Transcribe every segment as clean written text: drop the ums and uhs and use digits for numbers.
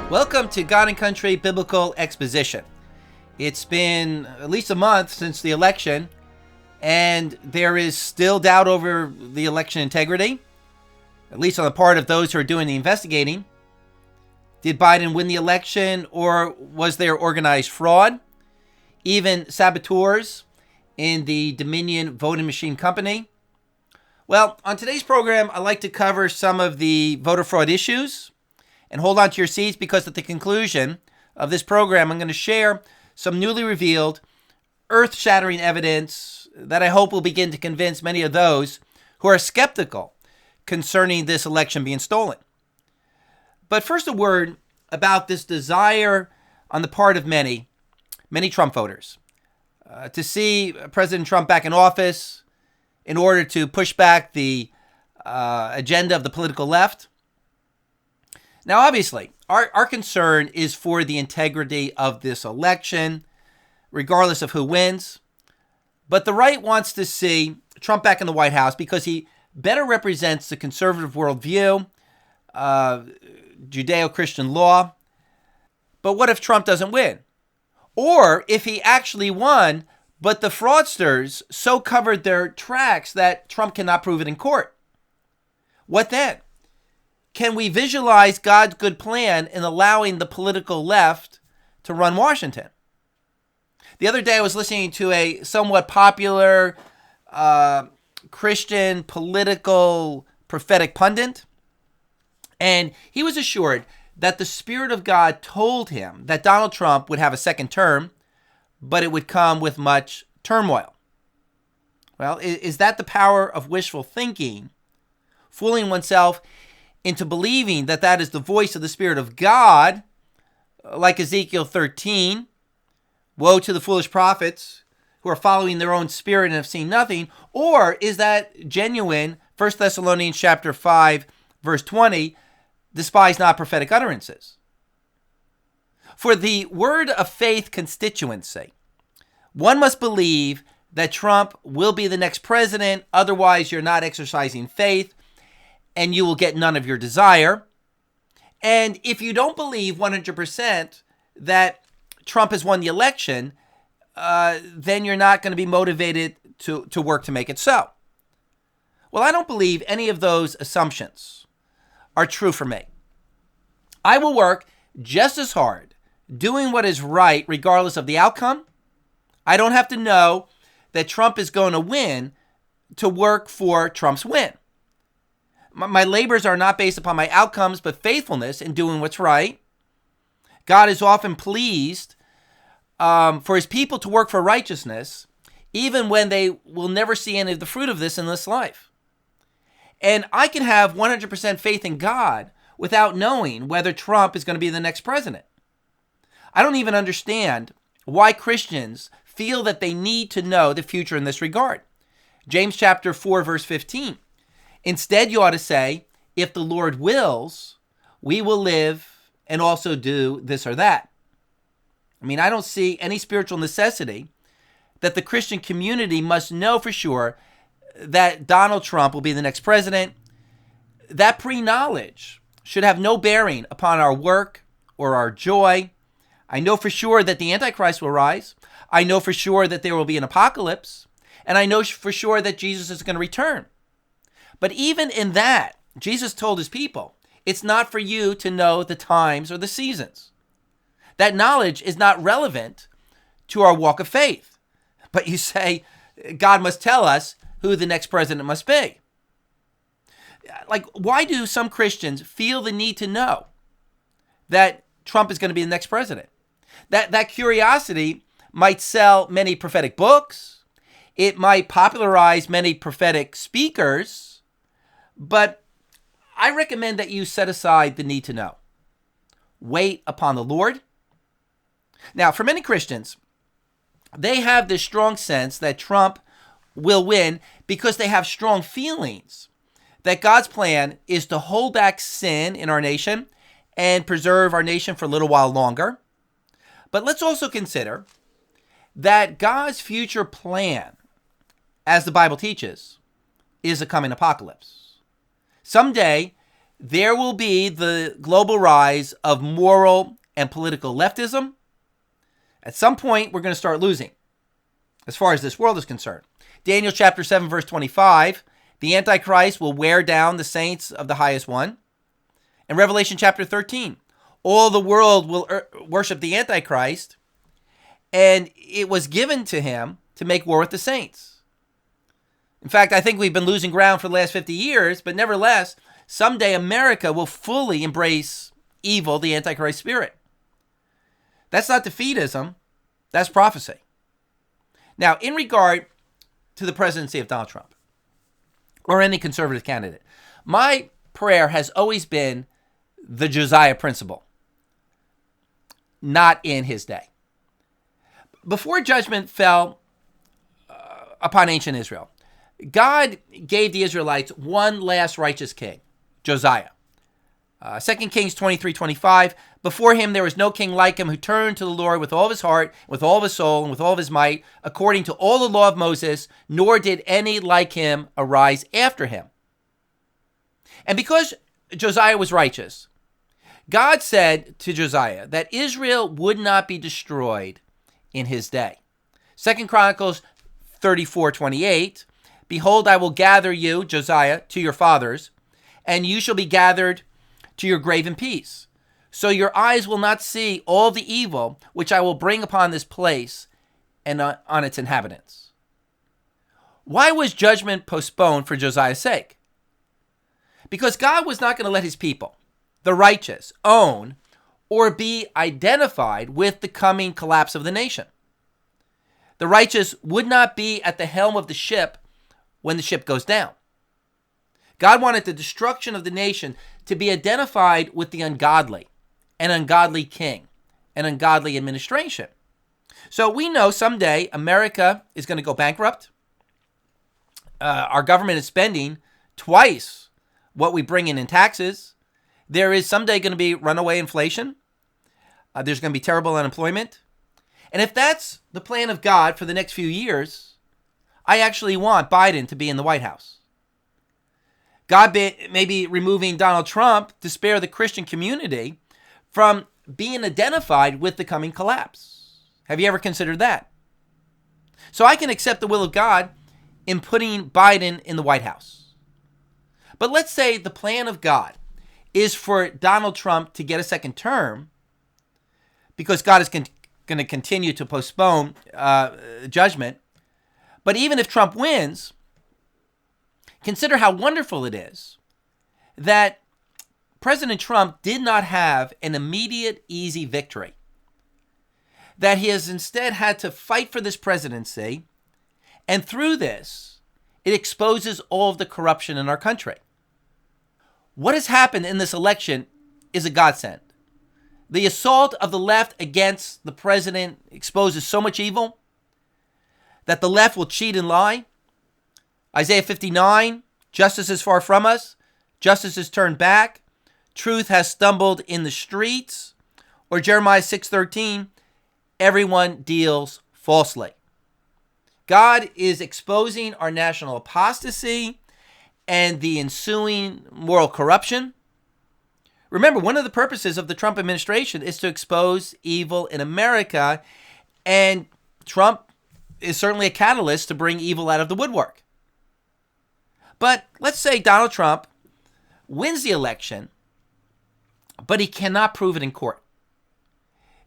Welcome to God and Country Biblical Exposition. It's been at least a month since the election, and there is still doubt over the election integrity, at least on the part of those who are doing the investigating. Did Biden win the election, or was there organized fraud? Even saboteurs in the Dominion voting machine company? Well, on today's program, I'd like to cover some of the voter fraud issues. And hold on to your seats, because at the conclusion of this program, I'm going to share some newly revealed, earth-shattering evidence that I hope will begin to convince many of those who are skeptical concerning this election being stolen. But first, a word about this desire on the part of many Trump voters to see President Trump back in office in order to push back the agenda of the political left. Now, obviously, our concern is for the integrity of this election, regardless of who wins. But the right wants to see Trump back in the White House because he better represents the conservative worldview, Judeo-Christian law. But what if Trump doesn't win? Or if he actually won, but the fraudsters so covered their tracks that Trump cannot prove it in court? What then? Can we visualize God's good plan in allowing the political left to run Washington? The other day I was listening to a somewhat popular Christian political prophetic pundit, and he was assured that the Spirit of God told him that Donald Trump would have a second term, but it would come with much turmoil. Well, is that the power of wishful thinking, fooling oneself into believing that that is the voice of the Spirit of God, like Ezekiel 13, woe to the foolish prophets who are following their own spirit and have seen nothing? Or is that genuine 1 Thessalonians chapter 5, verse 20, despise not prophetic utterances? For the word of faith constituency, one must believe that Trump will be the next president, otherwise you're not exercising faith, and you will get none of your desire. And if you don't believe 100% that Trump has won the election, then you're not going to be motivated to work to make it so. Well, I don't believe any of those assumptions are true for me. I will work just as hard doing what is right regardless of the outcome. I don't have to know that Trump is going to win to work for Trump's win. My labors are not based upon my outcomes, but faithfulness in doing what's right. God is often pleased for his people to work for righteousness, even when they will never see any of the fruit of this in this life. And I can have 100% faith in God without knowing whether Trump is going to be the next president. I don't even understand why Christians feel that they need to know the future in this regard. James chapter 4, verse 15. Instead, you ought to say, if the Lord wills, we will live and also do this or that. I mean, I don't see any spiritual necessity that the Christian community must know for sure that Donald Trump will be the next president. That pre-knowledge should have no bearing upon our work or our joy. I know for sure that the Antichrist will rise. I know for sure that there will be an apocalypse. And I know for sure that Jesus is going to return. But even in that, Jesus told his people, it's not for you to know the times or the seasons. That knowledge is not relevant to our walk of faith. But you say, God must tell us who the next president must be. Like, why do some Christians feel the need to know that Trump is going to be the next president? That curiosity might sell many prophetic books. It might popularize many prophetic speakers. But I recommend that you set aside the need to know. Wait upon the Lord. Now, for many Christians, they have this strong sense that Trump will win because they have strong feelings that God's plan is to hold back sin in our nation and preserve our nation for a little while longer. But let's also consider that God's future plan, as the Bible teaches, is a coming apocalypse. Someday, there will be the global rise of moral and political leftism. At some point, we're going to start losing as far as this world is concerned. Daniel chapter 7, verse 25, the Antichrist will wear down the saints of the highest one. In Revelation chapter 13, all the world will worship the Antichrist, and it was given to him to make war with the saints. In fact, I think we've been losing ground for the last 50 years, but nevertheless, someday America will fully embrace evil, the Antichrist spirit. That's not defeatism, that's prophecy. Now, in regard to the presidency of Donald Trump, or any conservative candidate, my prayer has always been the Josiah principle, not in his day. Before judgment fell upon ancient Israel, God gave the Israelites one last righteous king, Josiah. 2 Kings 23:25, before him there was no king like him who turned to the Lord with all of his heart, with all of his soul, and with all of his might, according to all the law of Moses, nor did any like him arise after him. And because Josiah was righteous, God said to Josiah that Israel would not be destroyed in his day. 2 Chronicles 34:28, behold, I will gather you, Josiah, to your fathers, and you shall be gathered to your grave in peace. So your eyes will not see all the evil which I will bring upon this place and on its inhabitants. Why was judgment postponed for Josiah's sake? Because God was not going to let his people, the righteous, own or be identified with the coming collapse of the nation. The righteous would not be at the helm of the ship when the ship goes down. God wanted the destruction of the nation to be identified with the ungodly, an ungodly king, an ungodly administration. So we know someday America is going to go bankrupt. Our government is spending twice what we bring in taxes. There is someday going to be runaway inflation. There's going to be terrible unemployment. And if that's the plan of God for the next few years, I actually want Biden to be in the White House. God may be removing Donald Trump to spare the Christian community from being identified with the coming collapse. Have you ever considered that? So I can accept the will of God in putting Biden in the White House. But let's say the plan of God is for Donald Trump to get a second term because God is going to continue to postpone judgment. But even if Trump wins, consider how wonderful it is that President Trump did not have an immediate, easy victory. That he has instead had to fight for this presidency, and through this, it exposes all of the corruption in our country. What has happened in this election is a godsend. The assault of the left against the president exposes so much evil that the left will cheat and lie. Isaiah 59, justice is far from us, justice is turned back, truth has stumbled in the streets. Or Jeremiah 6:13, everyone deals falsely. God is exposing our national apostasy and the ensuing moral corruption. Remember, one of the purposes of the Trump administration is to expose evil in America, and Trump is certainly a catalyst to bring evil out of the woodwork. But let's say Donald Trump wins the election, but he cannot prove it in court.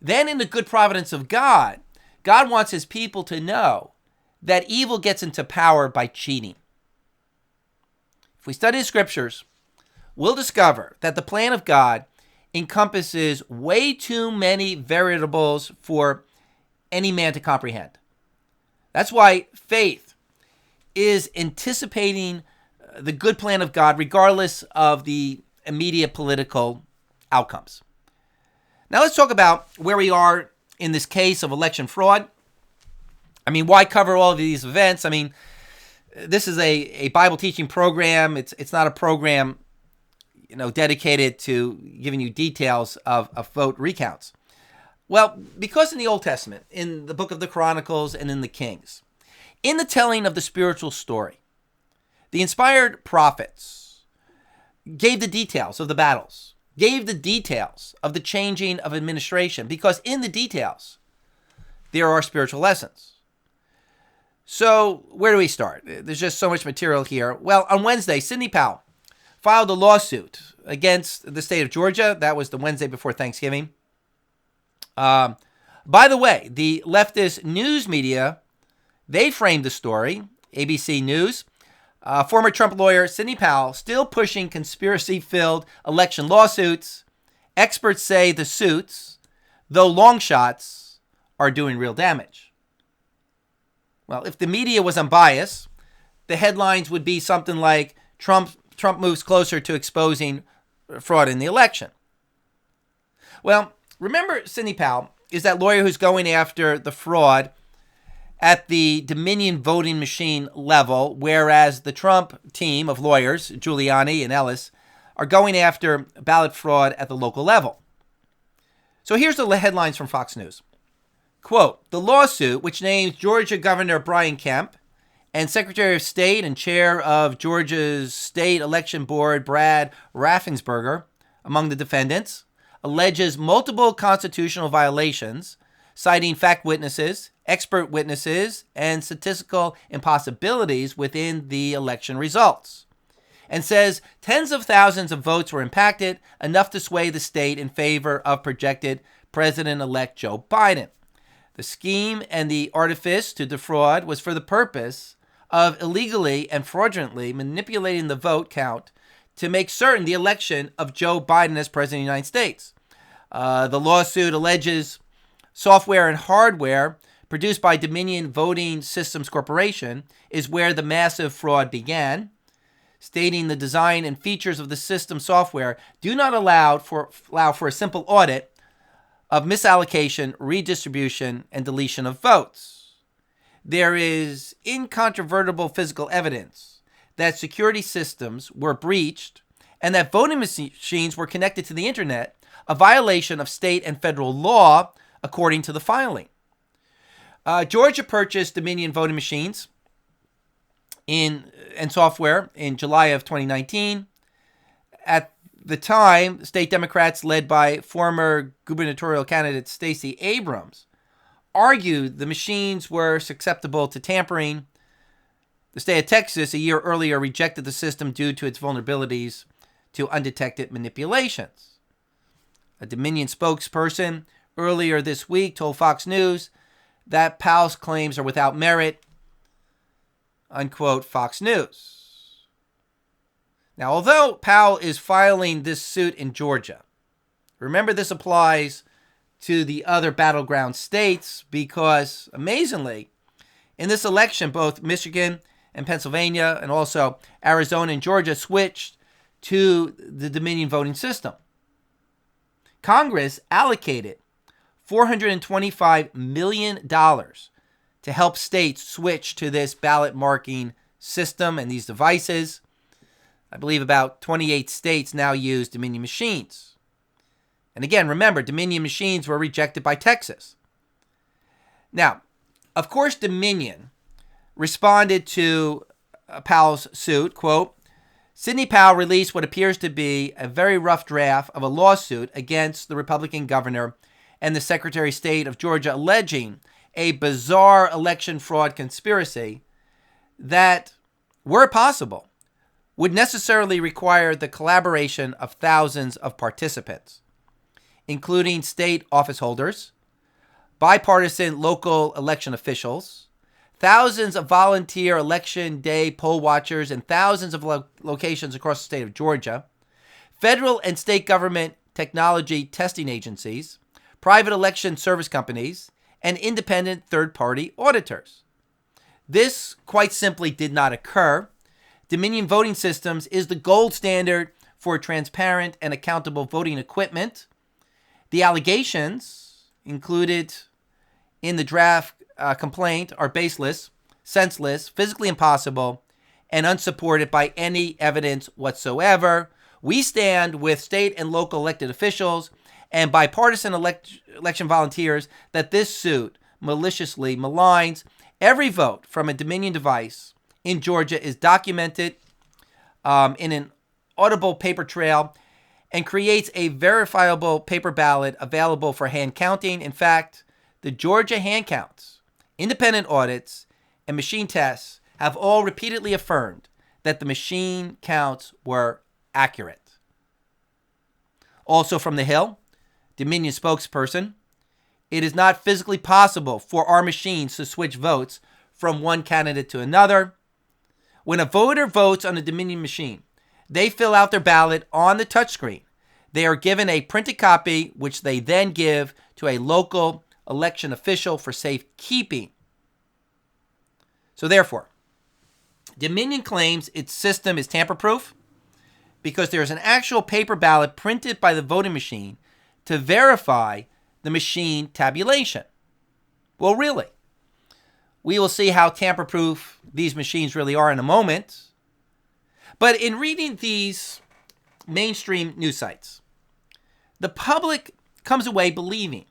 Then in the good providence of God, God wants his people to know that evil gets into power by cheating. If we study the scriptures, we'll discover that the plan of God encompasses way too many variables for any man to comprehend. That's why faith is anticipating the good plan of God regardless of the immediate political outcomes. Now let's talk about where we are in this case of election fraud. I mean, why cover all of these events? I mean, this is a Bible teaching program. It's not a program, dedicated to giving you details of vote recounts. Well, because in the Old Testament, in the book of the Chronicles and in the Kings, in the telling of the spiritual story, the inspired prophets gave the details of the battles, gave the details of the changing of administration, because in the details, there are spiritual lessons. So where do we start? There's just so much material here. Well, on Wednesday, Sidney Powell filed a lawsuit against the state of Georgia. That was the Wednesday before Thanksgiving. By the way, the leftist news media, they framed the story, ABC News. Former Trump lawyer Sidney Powell still pushing conspiracy-filled election lawsuits. Experts say the suits, though long shots, are doing real damage. Well, if the media was unbiased, the headlines would be something like Trump moves closer to exposing fraud in the election. Well, remember, Sidney Powell is that lawyer who's going after the fraud at the Dominion voting machine level, whereas the Trump team of lawyers, Giuliani and Ellis, are going after ballot fraud at the local level. So here's the headlines from Fox News. Quote, the lawsuit, which names Georgia Governor Brian Kemp and Secretary of State and Chair of Georgia's State Election Board Brad Raffensperger among the defendants, alleges multiple constitutional violations, citing fact witnesses, expert witnesses, and statistical impossibilities within the election results, and says tens of thousands of votes were impacted, enough to sway the state in favor of projected President-elect Joe Biden. The scheme and the artifice to defraud was for the purpose of illegally and fraudulently manipulating the vote count to make certain the election of Joe Biden as President of the United States. The lawsuit alleges software and hardware produced by Dominion Voting Systems Corporation is where the massive fraud began, stating the design and features of the system software do not allow for a simple audit of misallocation, redistribution, and deletion of votes. There is incontrovertible physical evidence that security systems were breached and that voting machines were connected to the internet, a violation of state and federal law, according to the filing. Georgia purchased Dominion voting machines and software in July of 2019. At the time, state Democrats led by former gubernatorial candidate Stacey Abrams argued the machines were susceptible to tampering. The state of Texas, a year earlier, rejected the system due to its vulnerabilities to undetected manipulations. A Dominion spokesperson earlier this week told Fox News that Powell's claims are without merit, unquote, Fox News. Now, although Powell is filing this suit in Georgia, remember this applies to the other battleground states because, amazingly, in this election, both Michigan and Pennsylvania and also Arizona and Georgia switched to the Dominion voting system. Congress allocated $425 million to help states switch to this ballot marking system and these devices. I believe about 28 states now use Dominion machines. And again, remember, Dominion machines were rejected by Texas. Now, of course, Dominion responded to Powell's suit, quote, Sidney Powell released what appears to be a very rough draft of a lawsuit against the Republican governor and the Secretary of State of Georgia, alleging a bizarre election fraud conspiracy that, were possible, would necessarily require the collaboration of thousands of participants, including state office holders, bipartisan local election officials, thousands of volunteer election day poll watchers in thousands of locations across the state of Georgia, federal and state government technology testing agencies, private election service companies, and independent third-party auditors. This, quite simply, did not occur. Dominion Voting Systems is the gold standard for transparent and accountable voting equipment. The allegations included in the draft complaint are baseless, senseless, physically impossible, and unsupported by any evidence whatsoever. We stand with state and local elected officials and bipartisan election volunteers that this suit maliciously maligns. Every vote from a Dominion device in Georgia is documented in an audible paper trail and creates a verifiable paper ballot available for hand counting. In fact, the Georgia hand counts, independent audits, and machine tests have all repeatedly affirmed that the machine counts were accurate. Also from the Hill, Dominion spokesperson, it is not physically possible for our machines to switch votes from one candidate to another. When a voter votes on a Dominion machine, they fill out their ballot on the touchscreen. They are given a printed copy, which they then give to a local election official for safekeeping. So therefore, Dominion claims its system is tamper-proof because there is an actual paper ballot printed by the voting machine to verify the machine tabulation. Well, really, we will see how tamper-proof these machines really are in a moment. But in reading these mainstream news sites, the public comes away believing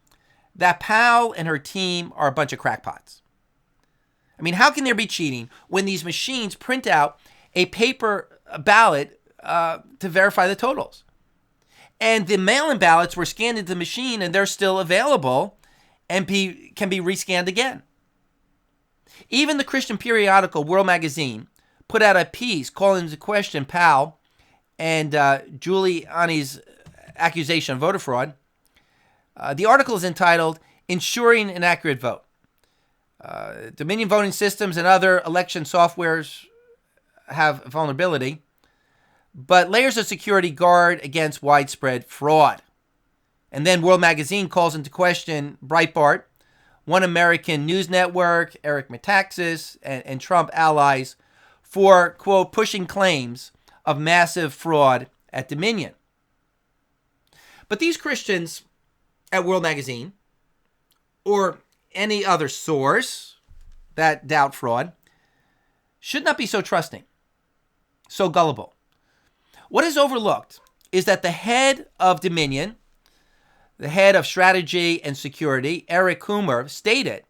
that Powell and her team are a bunch of crackpots. I mean, how can there be cheating when these machines print out a paper ballot to verify the totals? And the mail-in ballots were scanned into the machine and they're still available and can be rescanned again. Even the Christian periodical World Magazine put out a piece calling into question Powell and Giuliani's accusation of voter fraud. The article is entitled, "Ensuring an Accurate Vote." Dominion voting systems and other election softwares have vulnerability, but layers of security guard against widespread fraud. And then World Magazine calls into question Breitbart, One American News Network, Eric Metaxas, and Trump allies for, quote, pushing claims of massive fraud at Dominion. But these Christians at World Magazine, or any other source that doubt fraud, should not be so trusting, so gullible. What is overlooked is that the head of Dominion, the head of strategy and security, Eric Coomer, stated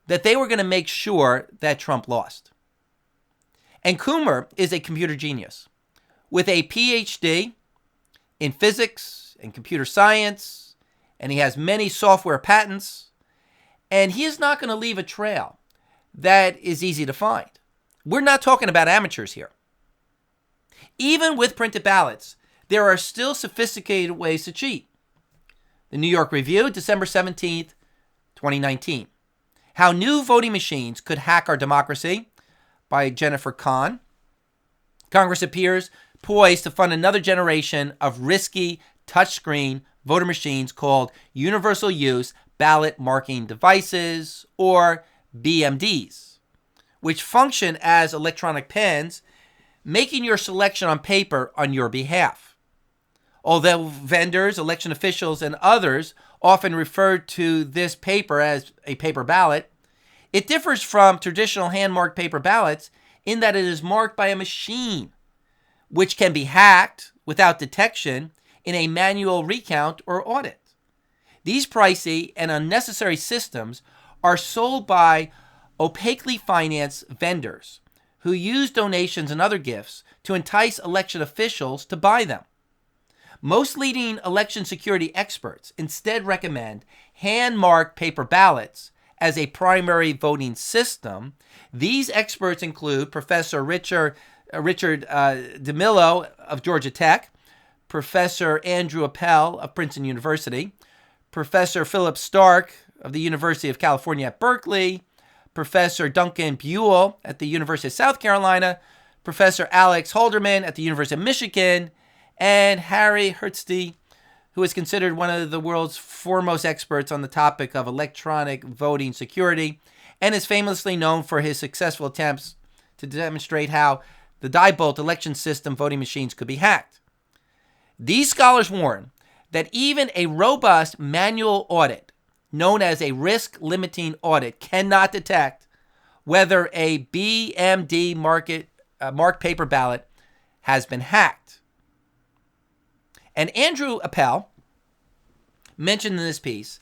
that they were going to make sure that Trump lost. And Coomer is a computer genius with a PhD in physics and computer science, and he has many software patents, and he is not going to leave a trail that is easy to find. We're not talking about amateurs here. Even with printed ballots, there are still sophisticated ways to cheat. The New York Review, December 17th, 2019. How New Voting Machines Could Hack Our Democracy by Jennifer Kahn. Congress appears poised to fund another generation of risky touchscreen voter machines called Universal Use Ballot Marking Devices, or BMDs, which function as electronic pens, making your selection on paper on your behalf. Although vendors, election officials, and others often refer to this paper as a paper ballot, it differs from traditional hand-marked paper ballots in that it is marked by a machine, which can be hacked without detection in a manual recount or audit. These pricey and unnecessary systems are sold by opaquely financed vendors who use donations and other gifts to entice election officials to buy them. Most leading election security experts instead recommend hand-marked paper ballots as a primary voting system. These experts include Professor Richard DeMillo of Georgia Tech, Professor Andrew Appel of Princeton University, Professor Philip Stark of the University of California at Berkeley, Professor Duncan Buell at the University of South Carolina, Professor Alex Halderman at the University of Michigan, and Harry Hertzty, who is considered one of the world's foremost experts on the topic of electronic voting security and is famously known for his successful attempts to demonstrate how the die-bolt election system voting machines could be hacked. These scholars warn that even a robust manual audit, known as a risk-limiting audit, cannot detect whether a BMD marked paper ballot has been hacked. And Andrew Appel, mentioned in this piece,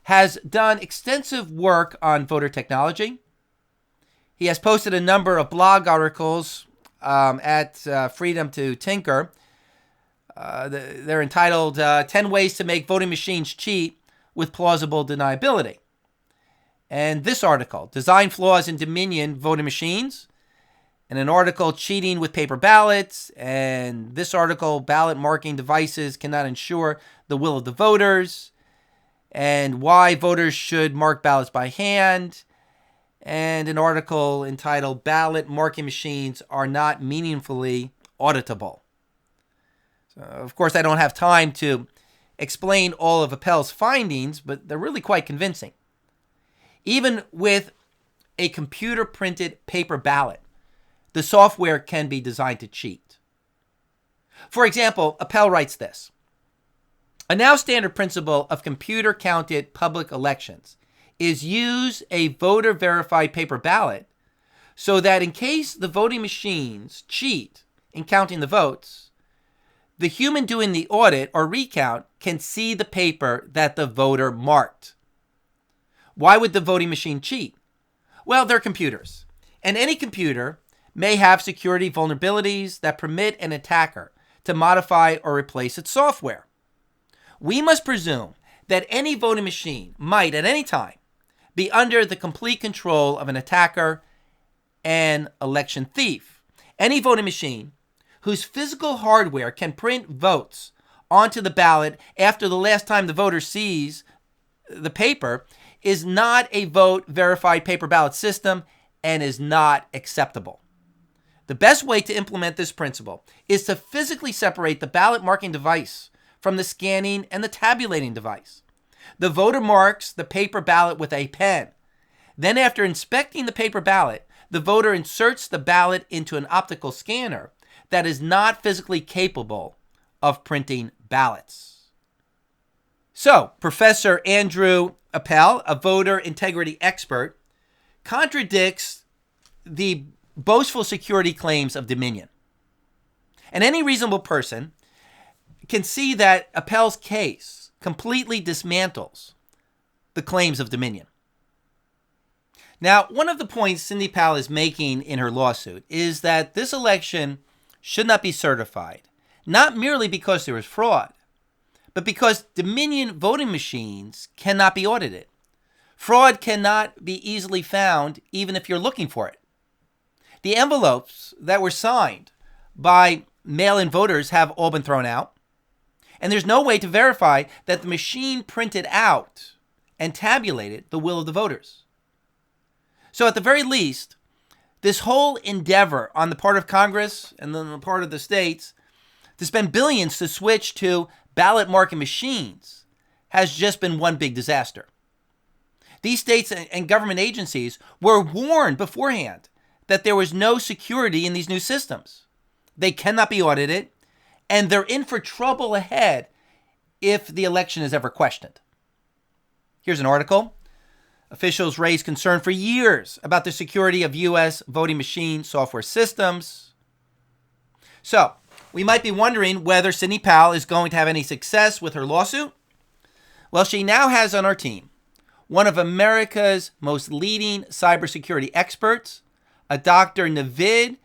has done extensive work on voter technology. He has posted a number of blog articles at Freedom to Tinker, they're entitled 10 Ways to Make Voting Machines Cheat with Plausible Deniability. And this article, Design Flaws in Dominion Voting Machines, and an article, Cheating with Paper Ballots, and this article, Ballot Marking Devices Cannot Ensure the Will of the Voters, and Why Voters Should Mark Ballots by Hand, and an article entitled Ballot Marking Machines Are Not Meaningfully Auditable. So, of course, I don't have time to explain all of Appel's findings, but they're really quite convincing. Even with a computer-printed paper ballot, the software can be designed to cheat. For example, Appel writes this: a now standard principle of computer-counted public elections is use a voter-verified paper ballot so that in case the voting machines cheat in counting the votes, the human doing the audit or recount can see the paper that the voter marked. Why would the voting machine cheat? Well, they're computers, and any computer may have security vulnerabilities that permit an attacker to modify or replace its software. We must presume that any voting machine might, at any time, be under the complete control of an attacker and election thief. Any voting machine whose physical hardware can print votes onto the ballot after the last time the voter sees the paper is not a vote-verified paper ballot system and is not acceptable. The best way to implement this principle is to physically separate the ballot marking device from the scanning and the tabulating device. The voter marks the paper ballot with a pen. Then, after inspecting the paper ballot, the voter inserts the ballot into an optical scanner that is not physically capable of printing ballots. So, Professor Andrew Appel, a voter integrity expert, contradicts the boastful security claims of Dominion. And any reasonable person can see that Appel's case completely dismantles the claims of Dominion. Now, one of the points Cindy Powell is making in her lawsuit is that this election should not be certified, not merely because there is fraud, but because Dominion voting machines cannot be audited. Fraud cannot be easily found even if you're looking for it. The envelopes that were signed by mail-in voters have all been thrown out, and there's no way to verify that the machine printed out and tabulated the will of the voters. So at the very least, this whole endeavor on the part of Congress and then the part of the states to spend billions to switch to ballot marking machines has just been one big disaster. These states and government agencies were warned beforehand that there was no security in these new systems. They cannot be audited, and they're in for trouble ahead if the election is ever questioned. Here's an article. Officials raised concern for years about the security of U.S. voting machine software systems. So, we might be wondering whether Sidney Powell is going to have any success with her lawsuit. Well, she now has on her team one of America's most leading cybersecurity experts, a Dr. Navid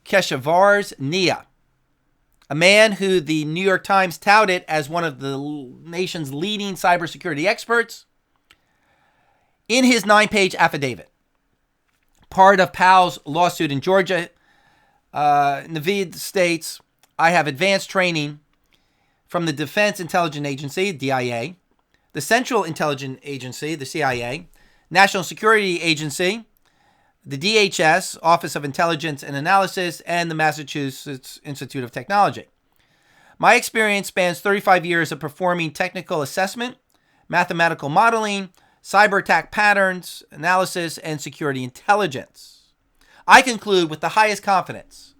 Keshavarznia, a man who the New York Times touted as one of the nation's leading cybersecurity experts. In his 9-page affidavit, part of Powell's lawsuit in Georgia, Navid states, I have advanced training from the Defense Intelligence Agency, DIA, the Central Intelligence Agency, the CIA, National Security Agency, the DHS, Office of Intelligence and Analysis, and the Massachusetts Institute of Technology. My experience spans 35 years of performing technical assessment, mathematical modeling, cyber attack patterns, analysis, and security intelligence. I conclude with the highest confidence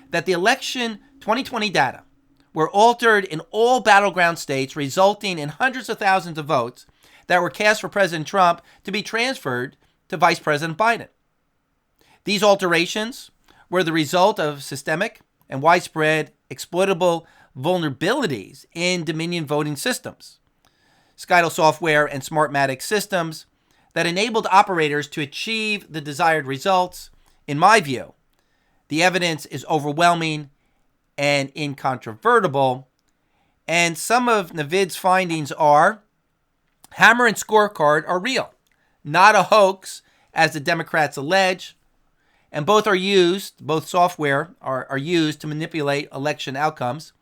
that the election 2020 data were altered in all battleground states, resulting in hundreds of thousands of votes that were cast for President Trump to be transferred to Vice President Biden. These alterations were the result of systemic and widespread exploitable vulnerabilities in Dominion voting systems, Skytel software, and Smartmatic systems that enabled operators to achieve the desired results. In my view, the evidence is overwhelming and incontrovertible And some of Navid's findings are hammer and scorecard are real, not a hoax, as the Democrats allege. And both software are used to manipulate election outcomes.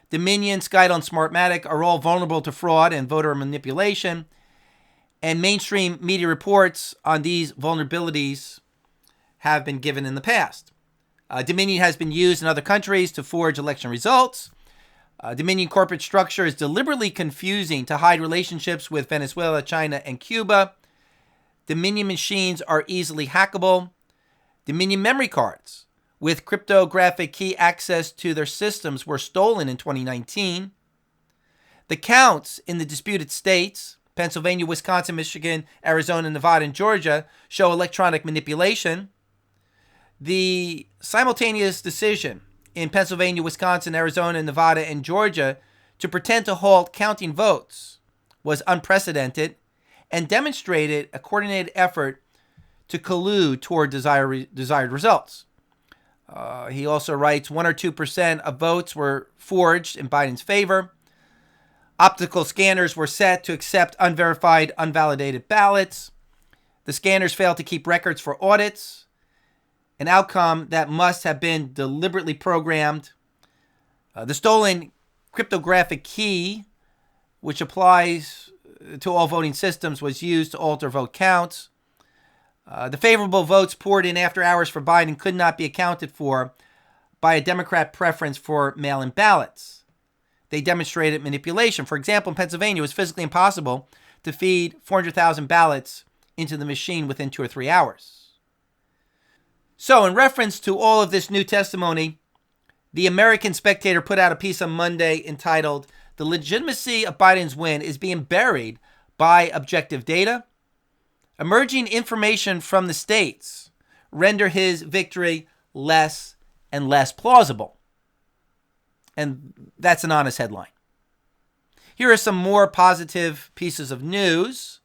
Dominion, Skytel, and Smartmatic are all vulnerable to fraud and voter manipulation. And mainstream media reports on these vulnerabilities have been given in the past. Dominion has been used in other countries to forge election results. Dominion corporate structure is deliberately confusing to hide relationships with Venezuela, China, and Cuba. Dominion machines are easily hackable. Dominion memory cards with cryptographic key access to their systems were stolen in 2019. The counts in the disputed states, Pennsylvania, Wisconsin, Michigan, Arizona, Nevada, and Georgia, show electronic manipulation. The simultaneous decision in Pennsylvania, Wisconsin, Arizona, Nevada, and Georgia to pretend to halt counting votes was unprecedented and demonstrated a coordinated effort to collude toward desired results. He also writes 1 or 2% of votes were forged in Biden's favor. Optical scanners were set to accept unverified, unvalidated ballots. The scanners failed to keep records for audits, an outcome that must have been deliberately programmed. The stolen cryptographic key, which applies to all voting systems, was used to alter vote counts. The favorable votes poured in after hours for Biden could not be accounted for by a Democrat preference for mail-in ballots. They demonstrated manipulation. For example, in Pennsylvania, it was physically impossible to feed 400,000 ballots into the machine within 2 or 3 hours. So, in reference to all of this new testimony, the American Spectator put out a piece on Monday entitled, "The Legitimacy of Biden's Win is Being Buried by Objective Data. Emerging information from the states render his victory less and less plausible." And that's an honest headline. Here are some more positive pieces of news.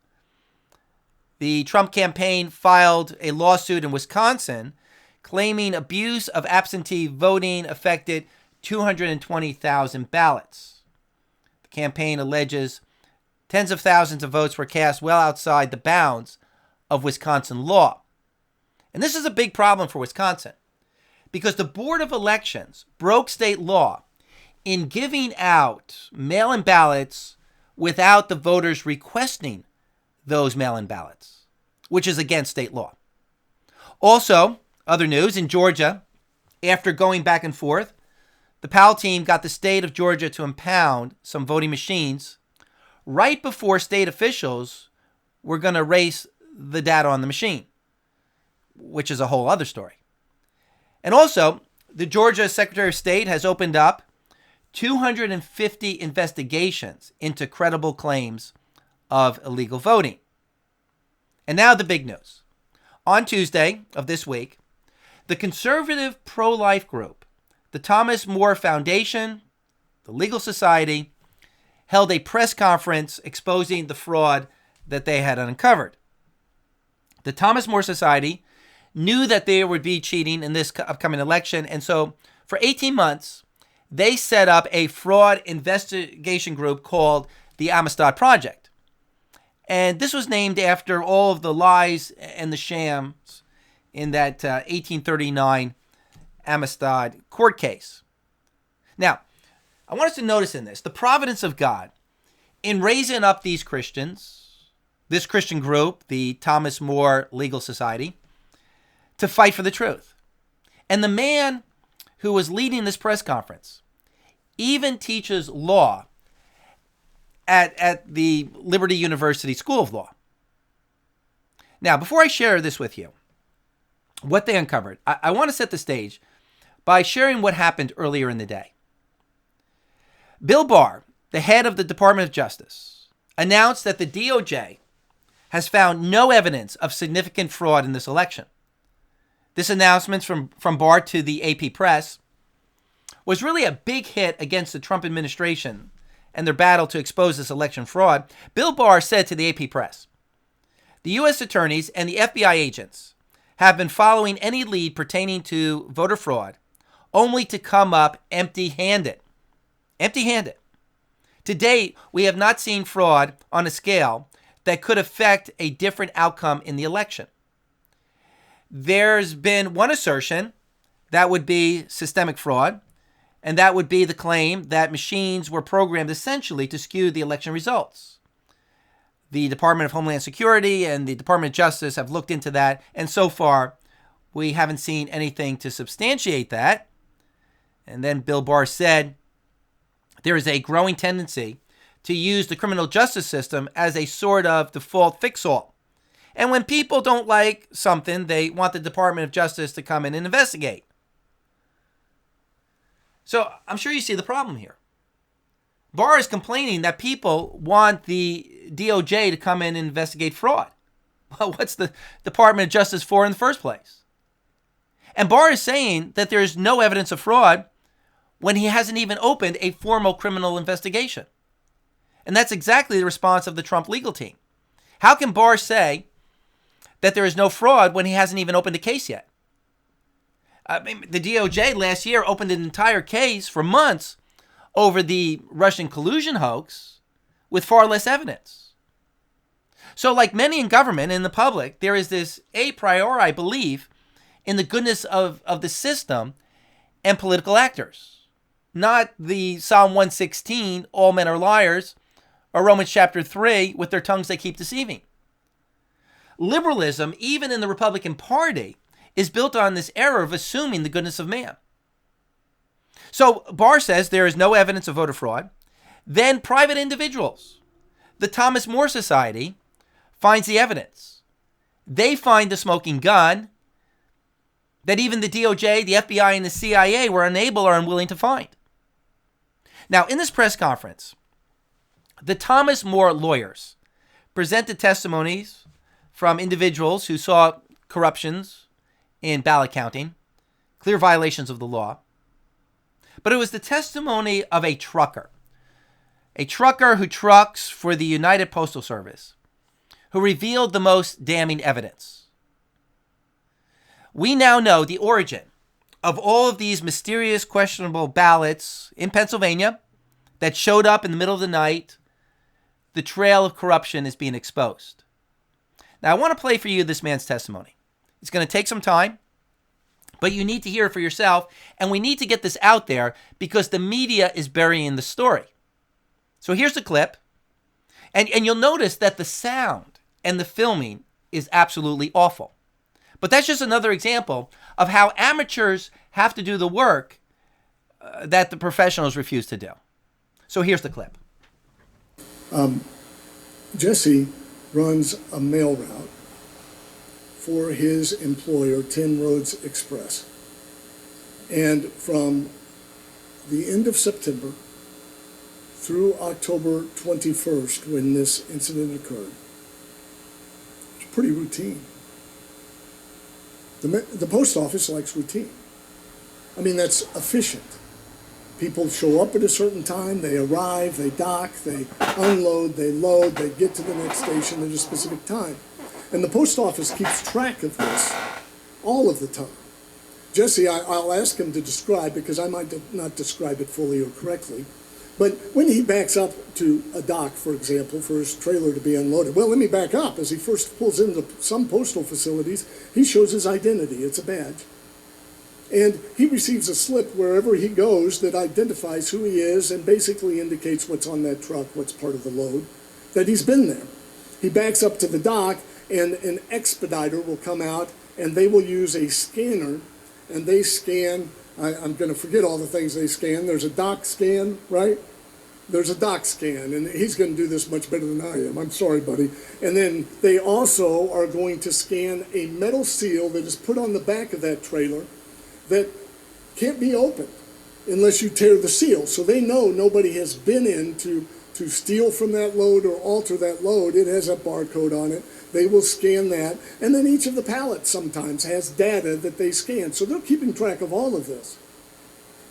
The Trump campaign filed a lawsuit in Wisconsin claiming abuse of absentee voting affected 220,000 ballots. The campaign alleges tens of thousands of votes were cast well outside the bounds of Wisconsin law. And this is a big problem for Wisconsin because the Board of Elections broke state law in giving out mail-in ballots without the voters requesting those mail-in ballots, which is against state law. Also, other news, in Georgia, after going back and forth, the Powell team got the state of Georgia to impound some voting machines right before state officials were going to erase the data on the machine, which is a whole other story. And also, the Georgia Secretary of State has opened up 250 investigations into credible claims of illegal voting. And now the big news. On Tuesday of this week, the conservative pro-life group, the Thomas More Foundation, the Legal Society, held a press conference exposing the fraud that they had uncovered. The Thomas More Society knew that there would be cheating in this upcoming election, and so for 18 months, they set up a fraud investigation group called the Amistad Project. And this was named after all of the lies and the shams in that 1839 Amistad court case. Now, I want us to notice in this the providence of God in raising up these Christians, this Christian group, the Thomas More Legal Society, to fight for the truth. And the man who was leading this press conference even teaches law at the Liberty University School of Law. Now, before I share this with you, what they uncovered, I want to set the stage by sharing what happened earlier in the day. Bill Barr, the head of the Department of Justice, announced that the DOJ has found no evidence of significant fraud in this election. This announcement from Barr to the AP Press was really a big hit against the Trump administration and their battle to expose this election fraud. Bill Barr said to the AP Press, "The U.S. attorneys and the FBI agents have been following any lead pertaining to voter fraud only to come up empty-handed. Empty-handed. To date, we have not seen fraud on a scale that could affect a different outcome in the election. There's been one assertion that would be systemic fraud, and that would be the claim that machines were programmed essentially to skew the election results. The Department of Homeland Security and the Department of Justice have looked into that, and so far, we haven't seen anything to substantiate that. And then Bill Barr said, there is a growing tendency to use the criminal justice system as a sort of default fix-all. And when people don't like something, they want the Department of Justice to come in and investigate. So I'm sure you see the problem here. Barr is complaining that people want the DOJ to come in and investigate fraud. Well, what's the Department of Justice for in the first place? And Barr is saying that there's no evidence of fraud when he hasn't even opened a formal criminal investigation. And that's exactly the response of the Trump legal team. How can Barr say that there is no fraud when he hasn't even opened a case yet? I mean, the DOJ last year opened an entire case for months over the Russian collusion hoax with far less evidence. So like many in government and in the public, there is this a priori belief in the goodness of the system and political actors. Not the Psalm 116, all men are liars, or Romans chapter 3, with their tongues they keep deceiving. Liberalism, even in the Republican Party, is built on this error of assuming the goodness of man. So Barr says there is no evidence of voter fraud. Then private individuals, the Thomas More Society, finds the evidence. They find the smoking gun that even the DOJ, the FBI, and the CIA were unable or unwilling to find. Now, in this press conference, the Thomas More lawyers presented testimonies from individuals who saw corruptions in ballot counting, clear violations of the law. But it was the testimony of a trucker who trucks for the United Postal Service, who revealed the most damning evidence. We now know the origin of all of these mysterious, questionable ballots in Pennsylvania that showed up in the middle of the night. The trail of corruption is being exposed. Now, I want to play for you this man's testimony. It's going to take some time, but you need to hear it for yourself, and we need to get this out there because the media is burying the story. So here's the clip, and you'll notice that the sound and the filming is absolutely awful. But that's just another example of how amateurs have to do the work that the professionals refuse to do. So here's the clip. Jesse runs a mail route for his employer, 10 Roads Express. And from the end of September through October 21st, when this incident occurred, it's pretty routine. The post office likes routine. I mean, that's efficient. People show up at a certain time, they arrive, they dock, they unload, they load, they get to the next station at a specific time. And the post office keeps track of this all of the time. Jesse, I'll ask him to describe, because I might not describe it fully or correctly, but when he backs up to a dock, for example, for his trailer to be unloaded, well, let me back up. As he first pulls into some postal facilities, he shows his identity. It's a badge. And he receives a slip wherever he goes that identifies who he is and basically indicates what's on that truck, what's part of the load, that he's been there. He backs up to the dock, and an expediter will come out, and they will use a scanner, and they scan. I'm going to forget all the things they scan. There's a dock scan, right? There's a dock scan, and he's going to do this much better than I am. I'm sorry, buddy. And then they also are going to scan a metal seal that is put on the back of that trailer that can't be opened unless you tear the seal. So they know nobody has been in to steal from that load or alter that load. It has a barcode on it. They will scan that. And then each of the pallets sometimes has data that they scan. So they're keeping track of all of this.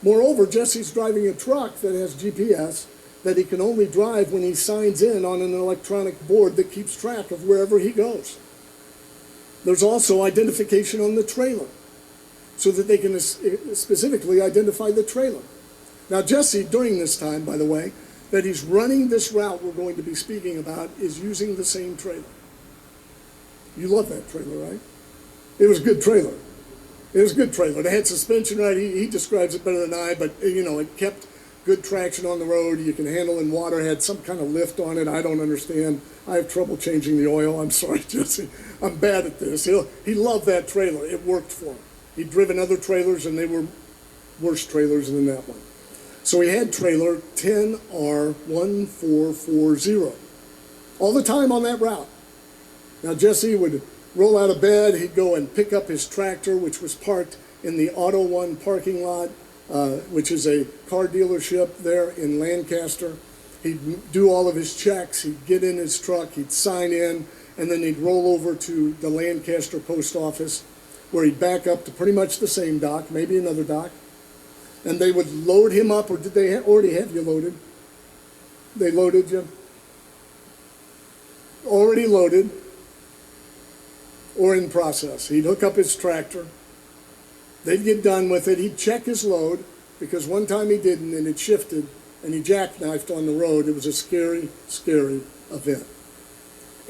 Moreover, Jesse's driving a truck that has GPS that he can only drive when he signs in on an electronic board that keeps track of wherever he goes. There's also identification on the trailer, so that they can specifically identify the trailer. Now, Jesse, during this time, by the way, that he's running this route we're going to be speaking about is using the same trailer. You love that trailer, right? It was a good trailer. It was a good trailer. It had suspension, right? He describes it better than I, but it kept good traction on the road. You can handle in water. Had some kind of lift on it. I don't understand. I have trouble changing the oil. I'm sorry, Jesse. I'm bad at this. He loved that trailer. It worked for him. He'd driven other trailers, and they were worse trailers than that one. So he had trailer 10R1440 all the time on that route. Now, Jesse would roll out of bed. He'd go and pick up his tractor, which was parked in the Auto One parking lot, which is a car dealership there in Lancaster. He'd do all of his checks. He'd get in his truck. He'd sign in, and then he'd roll over to the Lancaster post office, where he'd back up to pretty much the same dock, maybe another dock, and they would load him up. Or did they already have you loaded? They loaded you? Already loaded or in process. He'd hook up his tractor. They'd get done with it. He'd check his load, because one time he didn't, and it shifted, and he jackknifed on the road. It was a scary, scary event.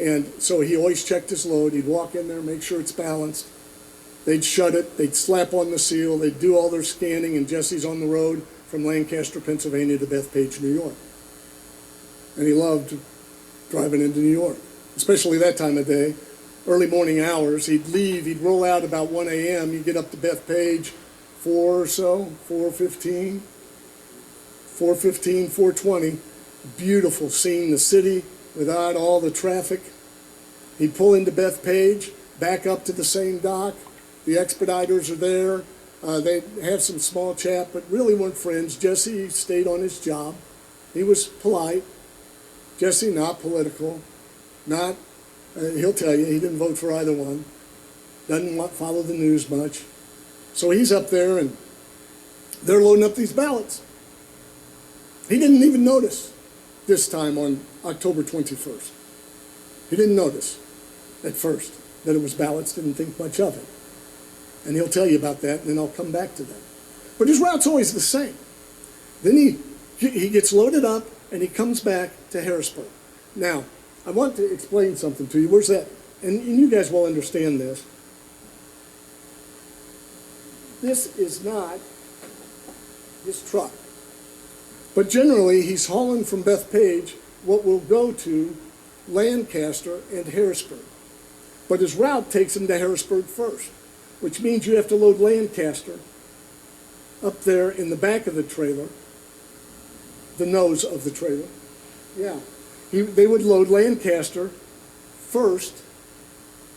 And so he always checked his load. He'd walk in there, make sure it's balanced. They'd shut it. They'd slap on the seal. They'd do all their scanning, and Jesse's on the road from Lancaster, Pennsylvania to Bethpage, New York. And he loved driving into New York, especially that time of day. Early morning hours. He'd leave. He'd roll out about 1 a.m. He'd get up to Bethpage 4 or so, 4:15, 4:20. Beautiful, seeing the city without all the traffic. He'd pull into Bethpage, back up to the same dock. The expediters are there. They'd have some small chat, but really weren't friends. Jesse stayed on his job. He was polite. Jesse, not political, not... he'll tell you he didn't vote for either one. Doesn't follow the news much. So he's up there, and they're loading up these ballots. He didn't even notice this time on October 21st. He didn't notice at first that it was ballots, didn't think much of it. And he'll tell you about that, and then I'll come back to that. But his route's always the same. Then he gets loaded up, and he comes back to Harrisburg. Now, I want to explain something to you. Where's that? And you guys will understand this. This is not his truck. But generally, he's hauling from Bethpage what will go to Lancaster and Harrisburg. But his route takes him to Harrisburg first, which means you have to load Lancaster up there in the back of the trailer, the nose of the trailer. Yeah. They would load Lancaster first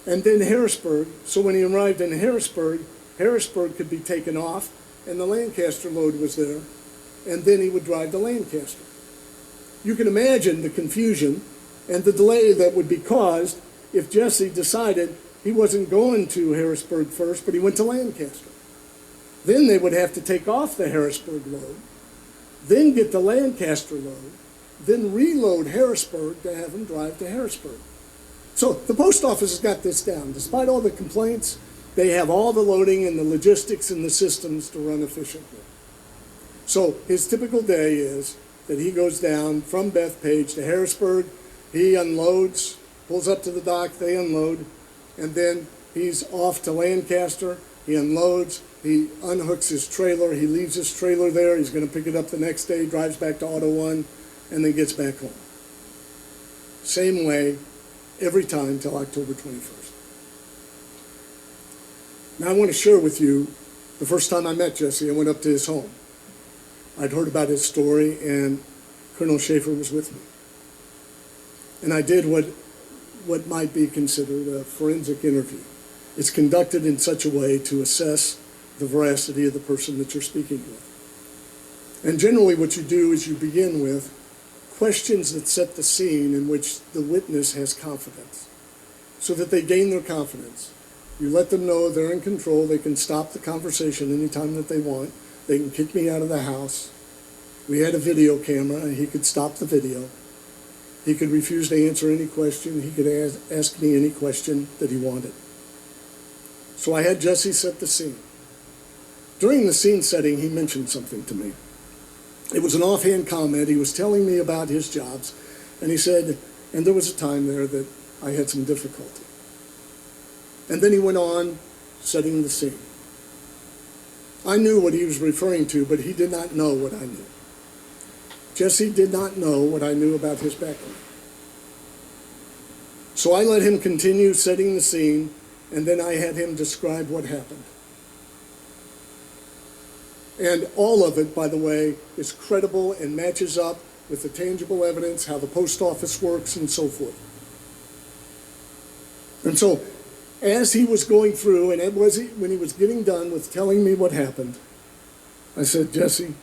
and then Harrisburg. So when he arrived in Harrisburg, Harrisburg could be taken off and the Lancaster load was there. And then he would drive to Lancaster. You can imagine the confusion and the delay that would be caused if Jesse decided he wasn't going to Harrisburg first, but he went to Lancaster. Then they would have to take off the Harrisburg load, then get the Lancaster load, then reload Harrisburg to have him drive to Harrisburg. So the post office has got this down. Despite all the complaints, they have all the loading and the logistics and the systems to run efficiently. So his typical day is that he goes down from Bethpage to Harrisburg, he unloads, pulls up to the dock, they unload, and then he's off to Lancaster, he unloads, he unhooks his trailer, he leaves his trailer there, he's going to pick it up the next day, drives back to Auto One, and then gets back home. Same way every time till October 21st. Now I want to share with you the first time I met Jesse. I went up to his home. I'd heard about his story, and Colonel Schaefer was with me. And I did what might be considered a forensic interview. It's conducted in such a way to assess the veracity of the person that you're speaking with. And generally what you do is you begin with questions that set the scene in which the witness has confidence, so that they gain their confidence. You let them know they're in control. They can stop the conversation anytime that they want. They can kick me out of the house. We had a video camera, and he could stop the video. He could refuse to answer any question. He could ask me any question that he wanted. So I had Jesse set the scene. During the scene setting, he mentioned something to me. It was an offhand comment. He was telling me about his jobs, and he said, and there was a time there that I had some difficulty. And then he went on setting the scene. I knew what he was referring to, but he did not know what I knew. Jesse did not know what I knew about his background. So I let him continue setting the scene, and then I had him describe what happened. And all of it, by the way, is credible and matches up with the tangible evidence, how the post office works, and so forth. And so, as he was going through, and when he was getting done with telling me what happened, I said, Jesse,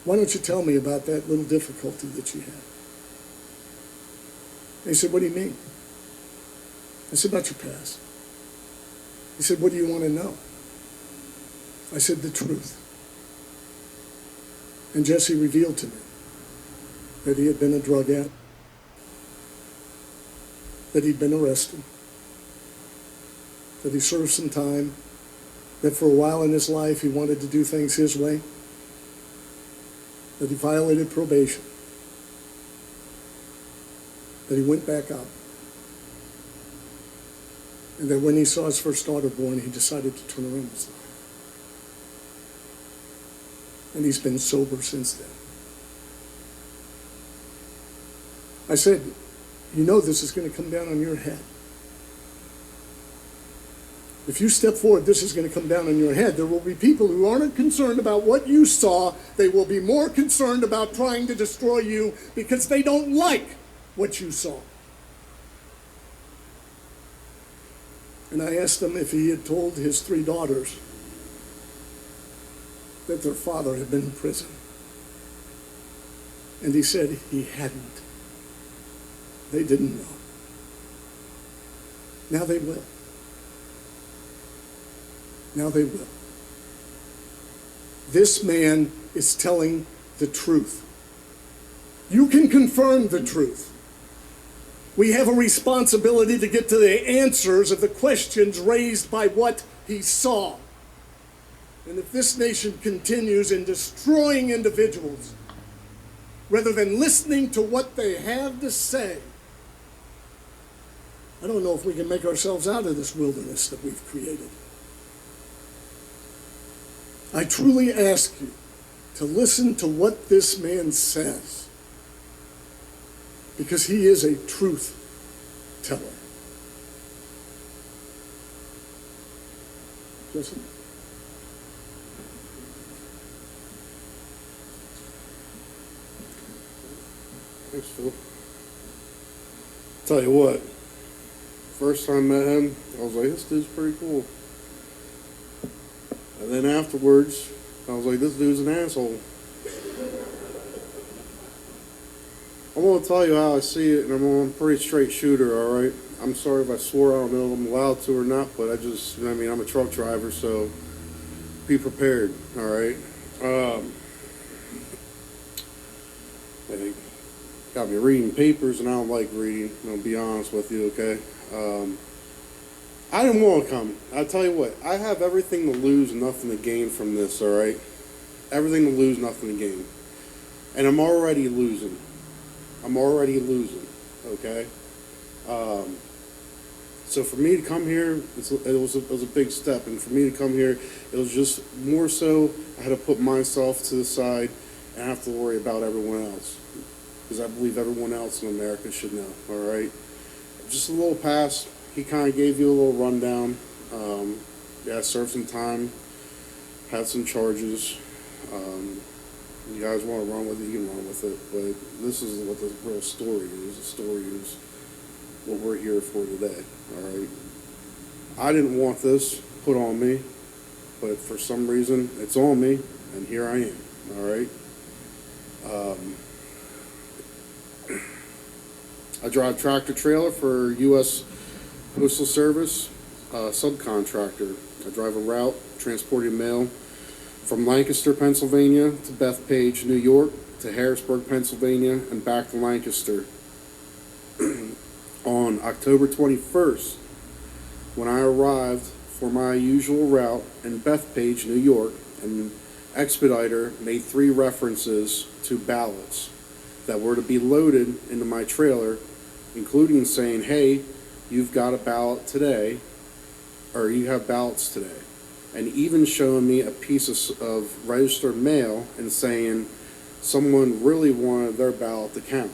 why don't you tell me about that little difficulty that you had? And he said, what do you mean? I said, about your past. He said, what do you want to know? I said, the truth. And Jesse revealed to me that he had been a drug addict, that he'd been arrested, that he served some time, that for a while in his life he wanted to do things his way, that he violated probation, that he went back up, and that when he saw his first daughter born, he decided to turn around his life. And he's been sober since then. I said, you know this is going to come down on your head. If you step forward, this is going to come down on your head. There will be people who aren't concerned about what you saw. They will be more concerned about trying to destroy you because they don't like what you saw. And I asked him if he had told his 3 daughters that their father had been in prison. And he said he hadn't. They didn't know. Now they will. Now they will. This man is telling the truth. You can confirm the truth. We have a responsibility to get to the answers of the questions raised by what he saw. And if this nation continues in destroying individuals, rather than listening to what they have to say, I don't know if we can make ourselves out of this wilderness that we've created. I truly ask you to listen to what this man says, because he is a truth teller. Jesse? Thanks, Phil. Tell you what, first time I met him, I was like, this dude's pretty cool. And then afterwards, I was like, this dude's an asshole. I'm going to tell you how I see it, and I'm a pretty straight shooter, all right? I'm sorry if I swore. I don't know if I'm allowed to or not, but I'm a truck driver, so be prepared, all right? They got me reading papers, and I don't like reading, I'll be honest with you, okay? I didn't want to come. I'll tell you what, I have everything to lose and nothing to gain from this, all right? Everything to lose, nothing to gain. And I'm already losing. Okay? So for me to come here, it was a big step. And for me to come here, it was just more so I had to put myself to the side and have to worry about everyone else. Because I believe everyone else in America should know, all right? Just a little past, he kind of gave you a little rundown. I served some time, had some charges. You guys want to run with it, you can run with it. But this is what the real story is. The story is what we're here for today, all right? I didn't want this put on me, but for some reason, it's on me, and here I am, all right? I drive tractor trailer for U.S. Postal Service, subcontractor. I drive a route transporting mail from Lancaster, Pennsylvania to Bethpage, New York to Harrisburg, Pennsylvania, and back to Lancaster. On October 21st, when I arrived for my usual route in Bethpage, New York, and expediter made 3 references to ballots that were to be loaded into my trailer, including saying, hey, you've got a ballot today, or you have ballots today. And even showing me a piece of registered mail and saying someone really wanted their ballot to count.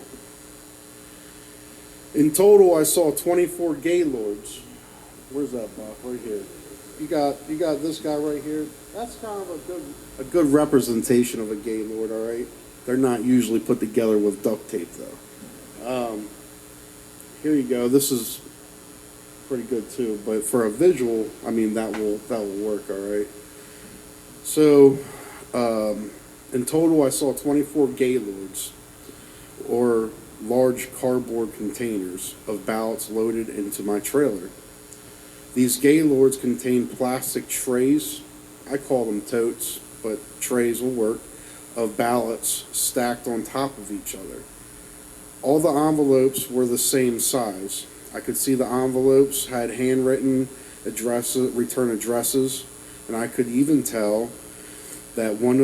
In total, I saw 24 Gaylords. Where's that, Buff? Right here. You got this guy right here. That's kind of a good representation of a Gaylord, all right? They're not usually put together with duct tape, though. Here you go. This is pretty good too, but for a visual, I mean, that will work, all right? So, in total, I saw 24 Gaylords, or large cardboard containers of ballots loaded into my trailer. These Gaylords contain plastic trays, I call them totes, but trays will work, of ballots stacked on top of each other. All the envelopes were the same size. I could see the envelopes had handwritten addresses, return addresses, and I could even tell that one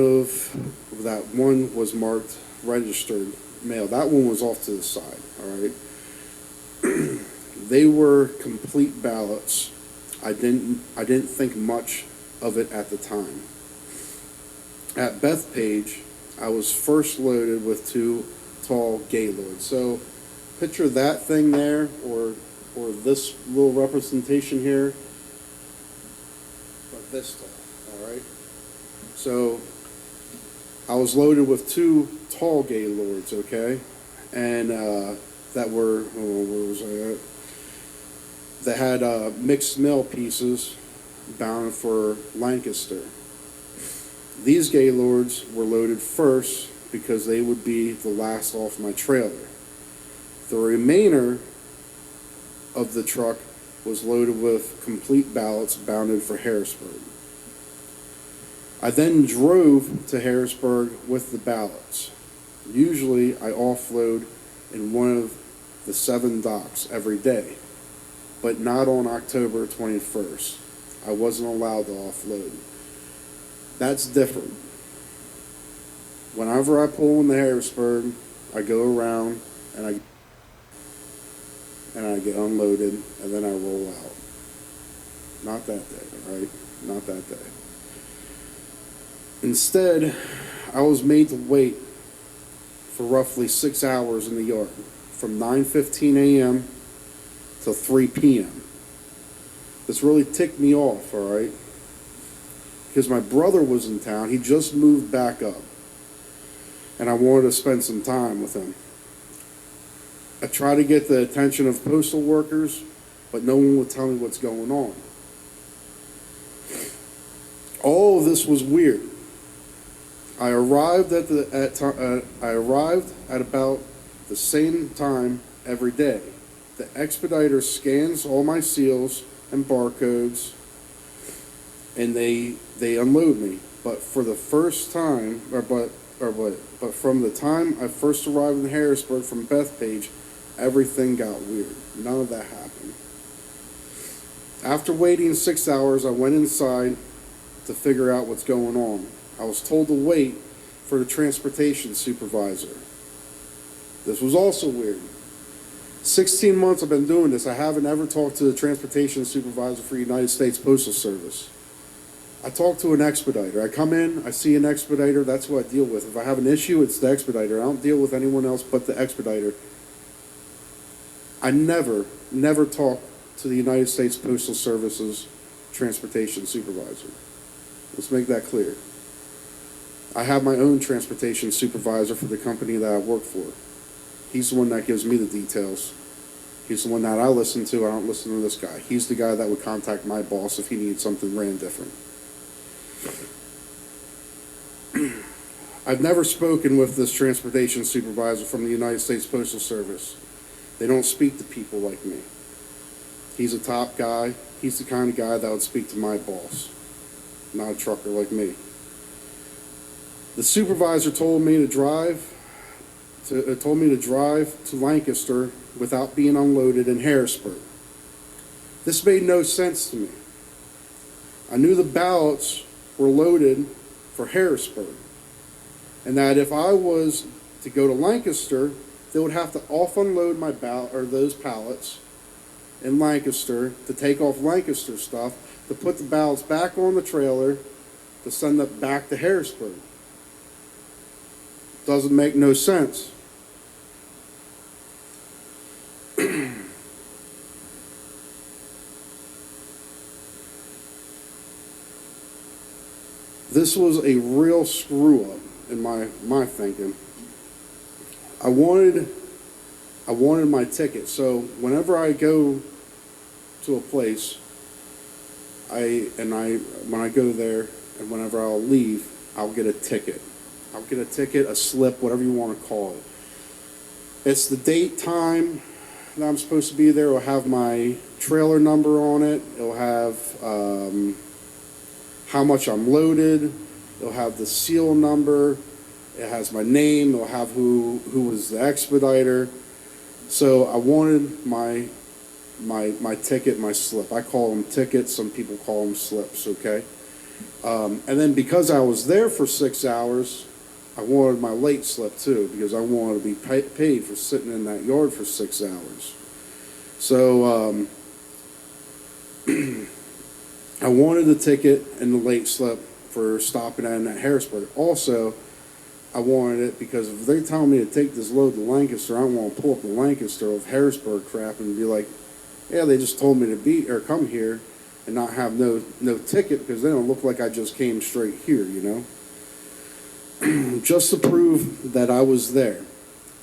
was marked registered mail. That one was off to the side, all right? They were complete ballots. I didn't think much of it at the time. At Bethpage, I was first loaded with 2 tall Gaylords. So picture that thing there, or this little representation here, but this tall, all right? So I was loaded with 2 tall Gaylords, okay? And that were, where was I at? That had mixed mail pieces bound for Lancaster. These Gaylords were loaded first because they would be the last off my trailer. The remainder of the truck was loaded with complete ballots bounded for Harrisburg. I then drove to Harrisburg with the ballots. Usually I offload in one of the 7 docks every day, but not on October 21st. I wasn't allowed to offload. That's different. Whenever I pull into Harrisburg, I go around and I get unloaded, and then I roll out. Not that day, right? Not that day. Instead, I was made to wait for roughly 6 hours in the yard, from 9:15 a.m. till 3 p.m. This really ticked me off, all right? Because my brother was in town. He just moved back up, and I wanted to spend some time with him. I tried to get the attention of postal workers, but no one would tell me what's going on. All of this was weird. I arrived at about the same time every day. The expediter scans all my seals and barcodes, and they unload me. But for the first time, but from the time I first arrived in Harrisburg from Bethpage, everything got weird. None of that happened. After waiting 6 hours, I went inside to figure out what's going on. I was told to wait for the transportation supervisor. This was also weird. 16 months I've been doing this. I haven't ever talked to the transportation supervisor for United States Postal Service. I talk to an expediter. I come in, I see an expediter, that's who I deal with. If I have an issue, it's the expediter. I don't deal with anyone else but the expediter. I never talk to the United States Postal Service's transportation supervisor. Let's make that clear. I have my own transportation supervisor for the company that I work for. He's the one that gives me the details. He's the one that I listen to. I don't listen to this guy. He's the guy that would contact my boss if he needed something ran different. I've never spoken with this transportation supervisor from the United States Postal Service. They don't speak to people like me. He's a top guy. He's the kind of guy that would speak to my boss, not a trucker like me. The supervisor told me to drive to Lancaster without being unloaded in Harrisburg. This made no sense to me. I knew the ballots were loaded for for Harrisburg. And that if I was to go to Lancaster, they would have to off-unload my those pallets in Lancaster to take off Lancaster stuff, to put the ballots back on the trailer, to send it back to Harrisburg. Doesn't make no sense. This was a real screw up in my thinking. I wanted my ticket. So whenever I go to a place, when I go there and whenever I'll leave, I'll get a ticket. I'll get a ticket, a slip, whatever you want to call it. It's the date, time that I'm supposed to be there. It'll have my trailer number on it. It'll have how much I'm loaded. It'll have the seal number. It has my name. It'll have who was the expediter. So I wanted my ticket, my slip. I call them tickets. Some people call them slips, okay? And then because I was there for 6 hours, I wanted my late slip too, because I wanted to be paid for sitting in that yard for 6 hours. So I wanted the ticket and the late slip for stopping in at Harrisburg. Also, I wanted it because if they're telling me to take this load to Lancaster, I don't want to pull up the Lancaster of Harrisburg crap and be like, yeah, they just told me to come here and not have no ticket, because they don't look like I just came straight here, you know? Just to prove that I was there.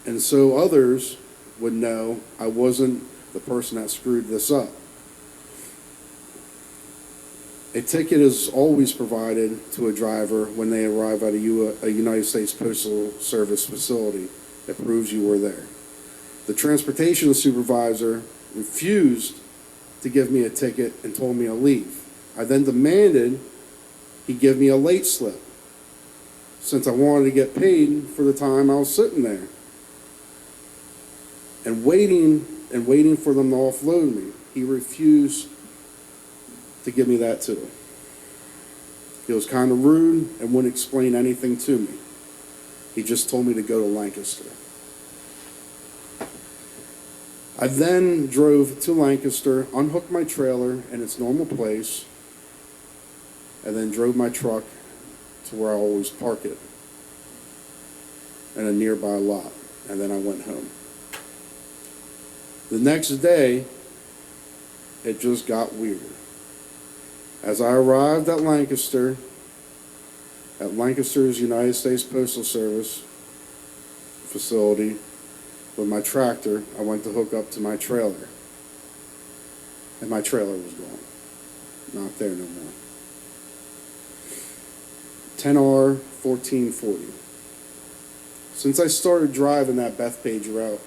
And so others would know I wasn't the person that screwed this up. A ticket is always provided to a driver when they arrive at a United States Postal Service facility that proves you were there. The transportation supervisor refused to give me a ticket and told me to leave. I then demanded he give me a late slip, since I wanted to get paid for the time I was sitting there and waiting for them to offload me. He refused to give me that too. He was kind of rude and wouldn't explain anything to me. He just told me to go to Lancaster. I then drove to Lancaster, unhooked my trailer in its normal place, and then drove my truck to where I always park it in a nearby lot, and then I went home. The next day, it just got weirder. As I arrived at Lancaster's United States Postal Service facility with my tractor, I went to hook up to my trailer, and my trailer was gone. Not there no more. 10R 1440. Since I started driving that Bethpage route,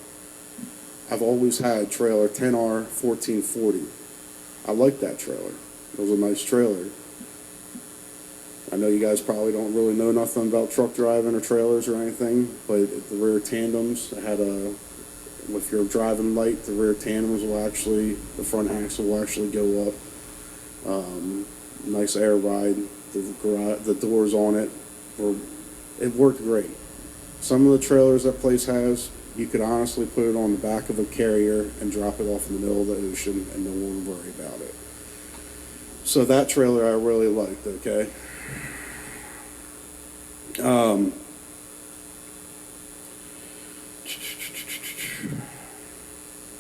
I've always had trailer 10R 1440. I like that trailer. It was a nice trailer. I know you guys probably don't really know nothing about truck driving or trailers or anything, but the rear tandems had if you're driving light, the rear tandems the front axle will actually go up. Nice air ride. The doors on it worked great. Some of the trailers that place has, you could honestly put it on the back of a carrier and drop it off in the middle of the ocean and no one would worry about it. So that trailer I really liked, okay?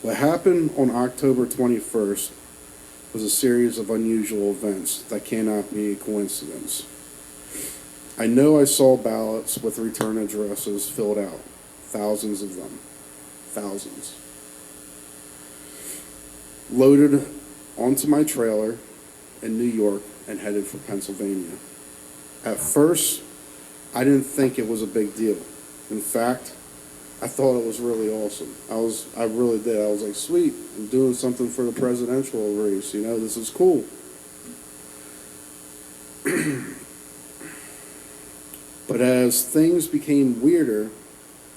What happened on October 21st was a series of unusual events that cannot be a coincidence. I know I saw ballots with return addresses filled out, thousands of them, thousands, loaded onto my trailer in New York and headed for Pennsylvania. At first, I didn't think it was a big deal. In fact, I thought it was really awesome. I really did. I was like, sweet, I'm doing something for the presidential race, you know, this is cool. But as things became weirder,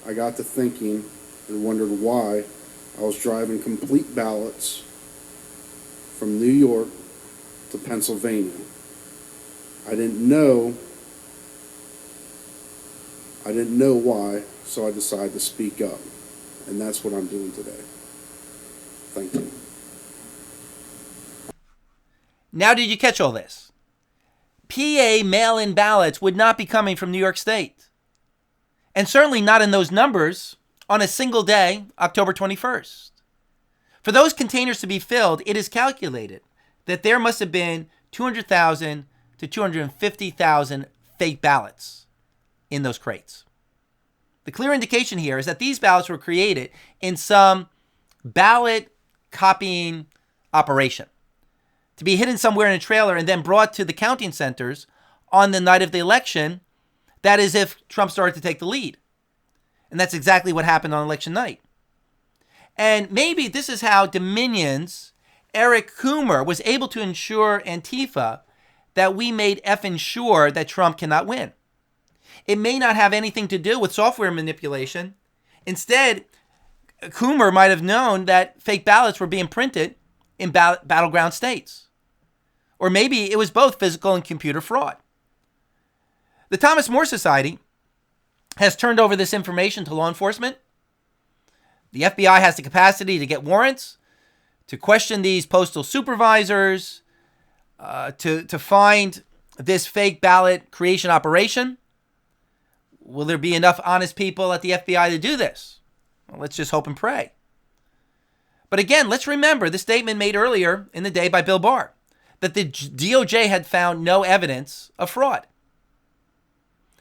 I got to thinking and wondered why I was driving complete ballots from New York to Pennsylvania. I didn't know I didn't know why, so I decided to speak up. And that's what I'm doing today. Thank you. Now, did you catch all this? PA mail-in ballots would not be coming from New York State. And certainly not in those numbers on a single day, October 21st. For those containers to be filled, it is calculated that there must have been 200,000 to 250,000 fake ballots in those crates. The clear indication here is that these ballots were created in some ballot copying operation to be hidden somewhere in a trailer and then brought to the counting centers on the night of the election. That is if Trump started to take the lead. And that's exactly what happened on election night. And maybe this is how Dominion's Eric Coomer was able to ensure Antifa that we made effing sure that Trump cannot win. It may not have anything to do with software manipulation. Instead, Coomer might have known that fake ballots were being printed in battleground states. Or maybe it was both physical and computer fraud. The Thomas More Society has turned over this information to law enforcement. The FBI has the capacity to get warrants, to question these postal supervisors, to find this fake ballot creation operation. Will there be enough honest people at the FBI to do this? Well, let's just hope and pray. But again, let's remember the statement made earlier in the day by Bill Barr, that the DOJ had found no evidence of fraud.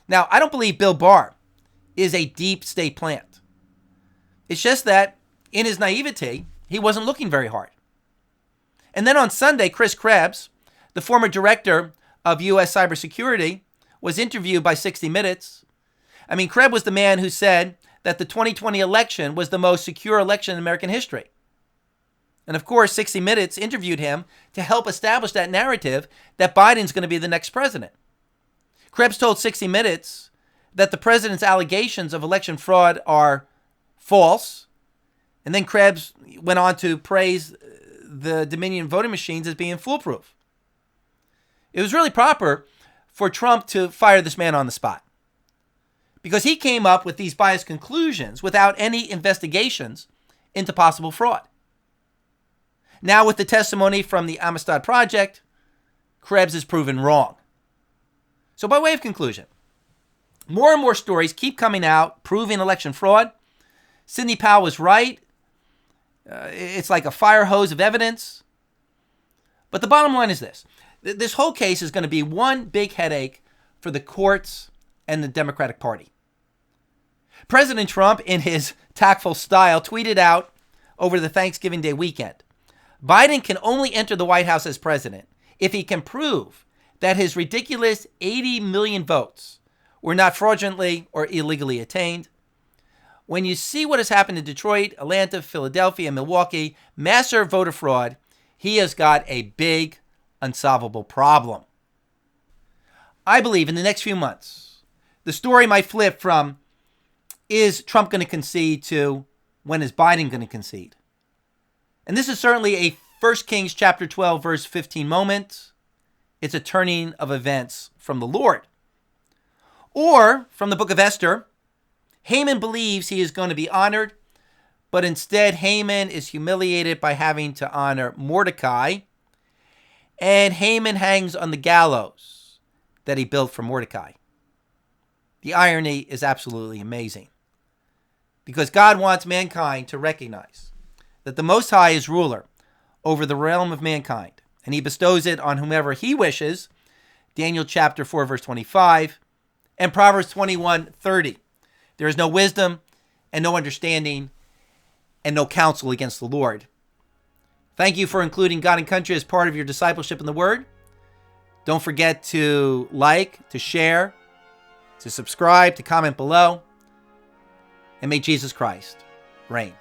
Now, I don't believe Bill Barr is a deep state plant. It's just that in his naivety, he wasn't looking very hard. And then on Sunday, Chris Krebs, the former director of U.S. cybersecurity, was interviewed by 60 Minutes. I mean, Krebs was the man who said that the 2020 election was the most secure election in American history. And of course, 60 Minutes interviewed him to help establish that narrative that Biden's going to be the next president. Krebs told 60 Minutes that the president's allegations of election fraud are false. And then Krebs went on to praise the Dominion voting machines as being foolproof. It was really proper for Trump to fire this man on the spot, because he came up with these biased conclusions without any investigations into possible fraud. Now, with the testimony from the Amistad Project, Krebs is proven wrong. So by way of conclusion, more and more stories keep coming out proving election fraud. Sidney Powell was right. It's like a fire hose of evidence. But the bottom line is this. This whole case is going to be one big headache for the courts and the Democratic Party. President Trump, in his tactful style, tweeted out over the Thanksgiving Day weekend, Biden can only enter the White House as president if he can prove that his ridiculous 80 million votes were not fraudulently or illegally attained. When you see what has happened in Detroit, Atlanta, Philadelphia, and Milwaukee, massive voter fraud, he has got a big, unsolvable problem. I believe in the next few months, the story might flip from, is Trump going to concede, to, when is Biden going to concede? And this is certainly a 1 Kings chapter 12, verse 15 moment. It's a turning of events from the Lord. Or, from the book of Esther, Haman believes he is going to be honored, but instead Haman is humiliated by having to honor Mordecai, and Haman hangs on the gallows that he built for Mordecai. The irony is absolutely amazing, because God wants mankind to recognize that the Most High is ruler over the realm of mankind, and he bestows it on whomever he wishes, Daniel chapter 4, verse 25, and Proverbs 21:30. There is no wisdom and no understanding and no counsel against the Lord. Thank you for including God and Country as part of your discipleship in the Word. Don't forget to like, to share, to subscribe, to comment below. And may Jesus Christ reign.